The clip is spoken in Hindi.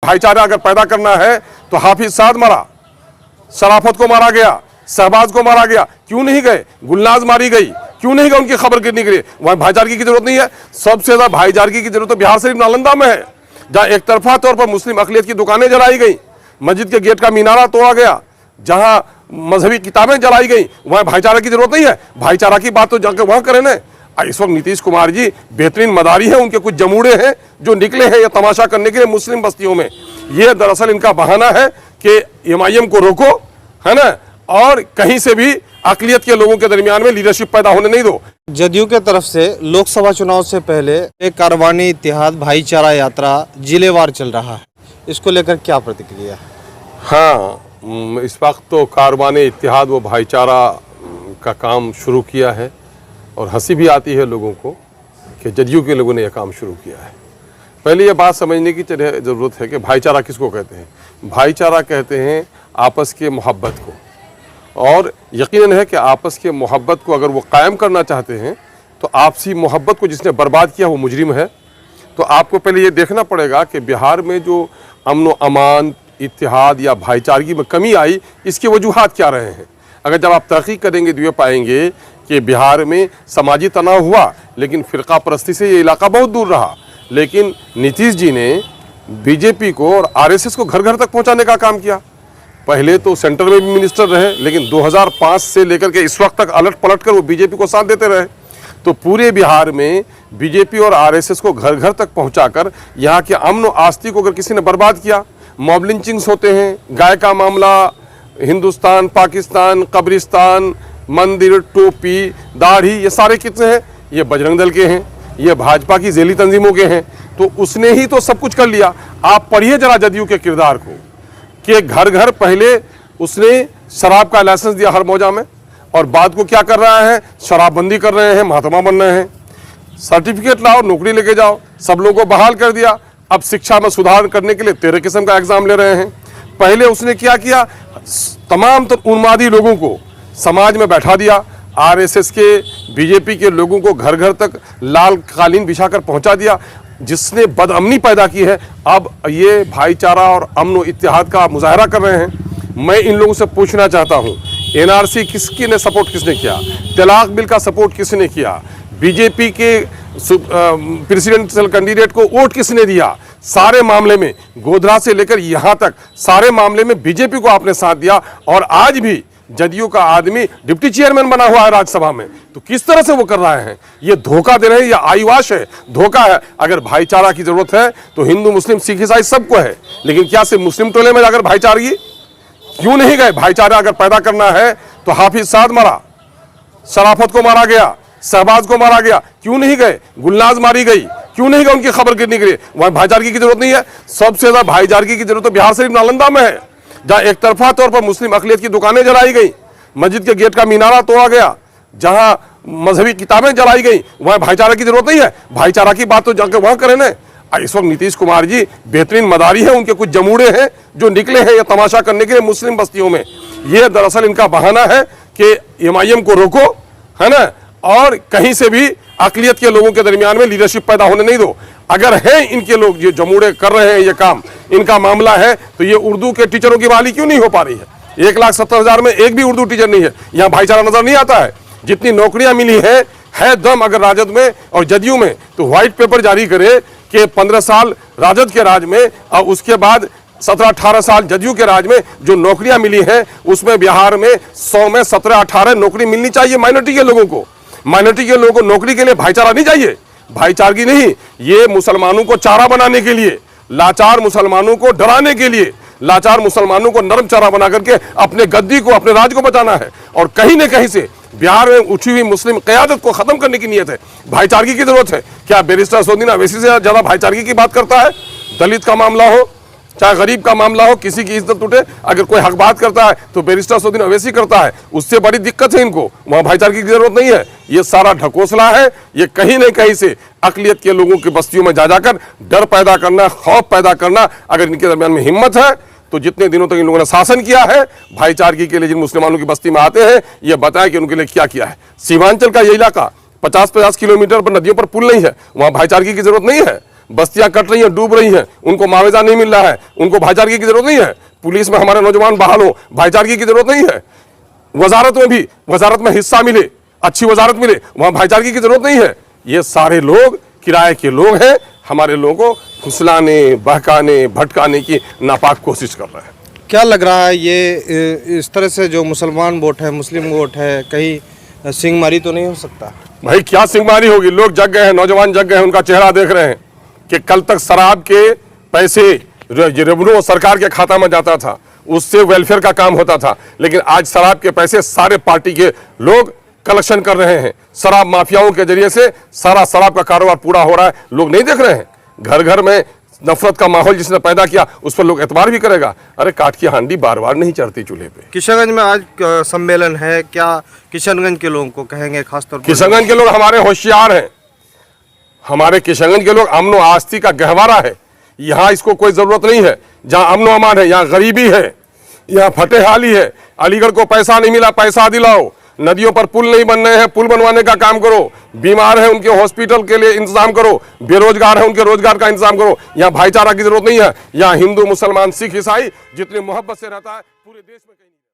भाईचारा अगर पैदा करना है तो हाफिज साद मरा, शराफत को मारा गया, शहबाज को मारा गया, क्यों नहीं गए? गुलनाज मारी गई, क्यों नहीं गए उनकी खबर गिरने के लिए? वहां भाईचारगी की जरूरत नहीं है। सबसे ज्यादा भाईचारगी की जरूरत तो बिहार शरीफ नालंदा में है, जहां एक तरफा तौर पर मुस्लिम अकलियत की दुकानें जलाई गई, मस्जिद के गेट का मीनारा तोड़ा गया, जहां मजहबी किताबें जलाई गई, वहां भाईचारा की जरूरत नहीं है। भाईचारा की बात तो जाके वहां करें ना। इस वक्त नीतीश कुमार जी बेहतरीन मदारी है, उनके कुछ जमूड़े हैं जो निकले हैं ये तमाशा करने के लिए मुस्लिम बस्तियों में। ये दरअसल इनका बहाना है कि एमआईएम को रोको, है ना, और कहीं से भी अकलियत के लोगों के दरमियान में लीडरशिप पैदा होने नहीं दो। जदयू के तरफ से लोकसभा चुनाव से पहले एक कारवानी इत्तेहाद भाईचारा यात्रा जिलेवार चल रहा है, इसको लेकर क्या प्रतिक्रिया? हाँ, इस वक्त तो कारवानी इत्तेहाद व भाईचारा का काम शुरू किया है और हंसी भी आती है लोगों को कि जदयू के लोगों ने यह काम शुरू किया है। पहले यह बात समझने की ज़रूरत है कि भाईचारा किसको कहते हैं। भाईचारा कहते हैं आपस के मोहब्बत को, और यकीनन है कि आपस के मोहब्बत को अगर वो कायम करना चाहते हैं तो आपसी मोहब्बत को जिसने बर्बाद किया वो मुजरिम है। तो आपको पहले ये देखना पड़ेगा कि बिहार में जो अमन व अमान, इत्तेहाद या भाईचारगी में कमी आई, इसके वजूहात क्या रहे हैं। अगर जब आप तहकीक करेंगे तो ये पाएंगे कि बिहार में समाजी तनाव हुआ, लेकिन फ़िरका परस्ती से ये इलाका बहुत दूर रहा। लेकिन नीतीश जी ने बीजेपी को और आरएसएस को घर घर तक पहुंचाने का काम किया। पहले तो सेंटर में भी मिनिस्टर रहे, लेकिन 2005 से लेकर के इस वक्त तक अलट पलट कर वो बीजेपी को साथ देते रहे। तो पूरे बिहार में बीजेपी और आरएसएस को घर घर तक पहुंचाकर यहाँ के अमन और आस्ती को अगर किसी ने बर्बाद किया, मॉब लिंचिंग्स होते हैं, गाय का मामला, हिंदुस्तान पाकिस्तान, कब्रिस्तान, मंदिर, टोपी, दाढ़ी, ये सारे कितने हैं? ये बजरंग दल के हैं, ये भाजपा की ज़ेली तंजीमों के हैं। तो उसने ही तो सब कुछ कर लिया। आप पढ़िए जरा जदयू के किरदार को कि घर घर पहले उसने शराब का लाइसेंस दिया हर मौजा में, और बाद को क्या कर रहा है? शराबबंदी कर रहे हैं, महात्मा बन रहे हैं। सर्टिफिकेट लाओ, नौकरी लेके जाओ, सब लोगों को बहाल कर दिया। अब शिक्षा में सुधार करने के लिए 13 किस्म का एग्जाम ले रहे हैं। पहले उसने क्या किया? तमाम तो उन्मादी लोगों को समाज में बैठा दिया। आरएसएस के, बीजेपी के लोगों को घर घर तक लाल कालीन बिछाकर पहुंचा दिया, जिसने बदअमनी पैदा की है। अब ये भाईचारा और अमन और इत्तेहाद का मुजाहरा कर रहे हैं। मैं इन लोगों से पूछना चाहता हूं, एनआरसी किसने सपोर्ट किसने किया? तलाक बिल का सपोर्ट किसने किया? बीजेपी के प्रेसिडेंशियल कैंडिडेट को वोट किसने दिया? सारे मामले में, गोधरा से लेकर यहां तक सारे मामले में बीजेपी को आपने साथ दिया, और आज भी जदयू का आदमी डिप्टी चेयरमैन बना हुआ है राज्यसभा में। तो किस तरह से वो कर रहे हैं? ये धोखा दे रहे हैं, या आईवाश है, धोखा है। अगर भाईचारा की जरूरत है तो हिंदू मुस्लिम सिख ईसाई सबको है, लेकिन क्या सिर्फ मुस्लिम टोले में जाकर भाईचारगी? क्यों नहीं गए? भाईचारा अगर पैदा करना है तो हाफिज साद मरा, शराफत को मारा गया, शहबाज को मारा गया, क्यों नहीं गए? गुलनाज मारी गई, क्यों नहीं गए उनकी खबर गिरने के लिए? वहां भाईचारगी की जरूरत नहीं है। सबसे ज्यादा भाईचारगी की जरूरत तो बिहार शरीफ नालंदा में है, जहां एक तरफा तौर पर मुस्लिम अकलियत की दुकानें जलाई गई, मस्जिद के गेट का मीनारा तोड़ा गया, जहां मजहबी किताबें जलाई गई, वहां भाईचारा की जरूरत नहीं है। भाईचारा की बात तो जाके वहां करें ना। इस वक्त नीतीश कुमार जी बेहतरीन मदारी है, उनके कुछ जमूड़े हैं जो निकले हैं ये तमाशा करने के लिए मुस्लिम बस्तियों में। ये दरअसल इनका बहाना है कि एमआईएम को रोको, है ना, और कहीं से भी अकलियत के लोगों के दरमियान में लीडरशिप पैदा होने नहीं दो। अगर हैं इनके लोग जो जमूड़े कर रहे हैं ये काम, इनका मामला है, तो ये उर्दू के टीचरों की बहाली क्यों नहीं हो पा रही है? 1,70,000 में एक भी उर्दू टीचर नहीं है। यहाँ भाईचारा नजर नहीं आता है। जितनी नौकरियां मिली है दम अगर राजद में और जदयू में, तो व्हाइट पेपर जारी करे कि 15 साल राजद के राज में और उसके बाद 17-18 साल जदयू के राज में जो नौकरियां मिली हैं, उसमें बिहार में 100 में 17-18 नौकरी मिलनी चाहिए माइनॉरिटी के लोगों को। माइनॉरिटी के लोगों को नौकरी के लिए भाईचारा नहीं चाहिए, भाईचारगी नहीं। ये मुसलमानों को चारा बनाने के लिए, लाचार मुसलमानों को डराने के लिए, लाचार मुसलमानों को नरम चारा बना करके अपने गद्दी को, अपने राज को बचाना है। और कहीं न कहीं से बिहार में उठी हुई मुस्लिम क़यादत को खत्म करने की नीयत है। भाईचारगी की जरूरत है। क्या बैरिस्टर असदुद्दीन ओवैसी से ज्यादा भाईचारगी की बात करता है? दलित का मामला हो, चाहे गरीब का मामला हो, किसी की इज्जत टूटे, अगर कोई हक बात करता है तो बैरिस्टर असदुद्दीन ओवैसी करता है। उससे बड़ी दिक्कत है इनको, वहां भाईचारगी की जरूरत नहीं है। ये सारा ढकोसला है। ये कहीं न कहीं से अकलियत के लोगों की बस्तियों में जा जाकर डर पैदा करना, खौफ पैदा करना। अगर इनके दरमियान में हिम्मत है तो जितने दिनों तक इन लोगों ने शासन किया है भाईचारगी के लिए, जिन मुसलमानों की बस्ती में आते हैं, ये बताएं कि उनके लिए क्या किया है। सीमांचल का ये इलाका 50-50 किलोमीटर पर नदियों पर पुल नहीं है, वहां भाईचारगी की जरूरत नहीं है। बस्तियां कट रही हैं, डूब रही हैं, उनको मुआवजा नहीं मिल रहा है, उनको भाईचारगी की जरूरत नहीं है। पुलिस में हमारे नौजवान बहाल हो, भाईचारगी की जरूरत नहीं है। वजारत में भी, वजारत में हिस्सा मिले, अच्छी वजारत मिले, वहां भाईचारगी की जरूरत नहीं है। ये सारे लोग किराए के लोग हैं, हमारे लोगों को फुसलाने, बहकाने, भटकाने की नापाक कोशिश कर रहे हैं। क्या लग रहा है ये इस तरह से जो मुसलमान वोट है, मुस्लिम वोट है, कहीं सिंहमारी तो नहीं हो सकता? भाई क्या सिंहमारी होगी? लोग जग गए हैं, नौजवान जग गए हैं, उनका चेहरा देख रहे हैं कि कल तक शराब के पैसे रेवेन्यू सरकार के खाता में जाता था, उससे वेलफेयर का काम होता था, लेकिन आज शराब के पैसे सारे पार्टी के लोग कलेक्शन कर रहे हैं। शराब माफियाओं के जरिए से सारा शराब का कारोबार पूरा हो रहा है, लोग नहीं देख रहे हैं। घर घर में नफरत का माहौल जिसने पैदा किया उस पर लोग एतबार भी करेगा। अरे काठ की हांडी बार बार नहीं चढ़ती चूल्हे पे। किशनगंज में आज सम्मेलन है, क्या किशनगंज के लोगों को कहेंगे? खासतौर पर किशनगंज के लोग हमारे होशियार हैं, हमारे किशनगंज के लोग अमन आस्ती का गहवारा है। यहाँ इसको कोई जरूरत नहीं है। जहाँ अमन अमान है, यहाँ गरीबी है, यहाँ फटेहाली है। अलीगढ़ को पैसा नहीं मिला, पैसा दिलाओ। नदियों पर पुल नहीं बन रहे हैं, पुल बनवाने का काम करो। बीमार है उनके हॉस्पिटल के लिए इंतजाम करो। बेरोजगार है उनके रोजगार का इंतजाम करो। यहाँ भाईचारा की जरूरत नहीं है। यहाँ हिंदू, मुसलमान, सिख, ईसाई जितनी मोहब्बत से रहता है पूरे देश में कहीं नहीं।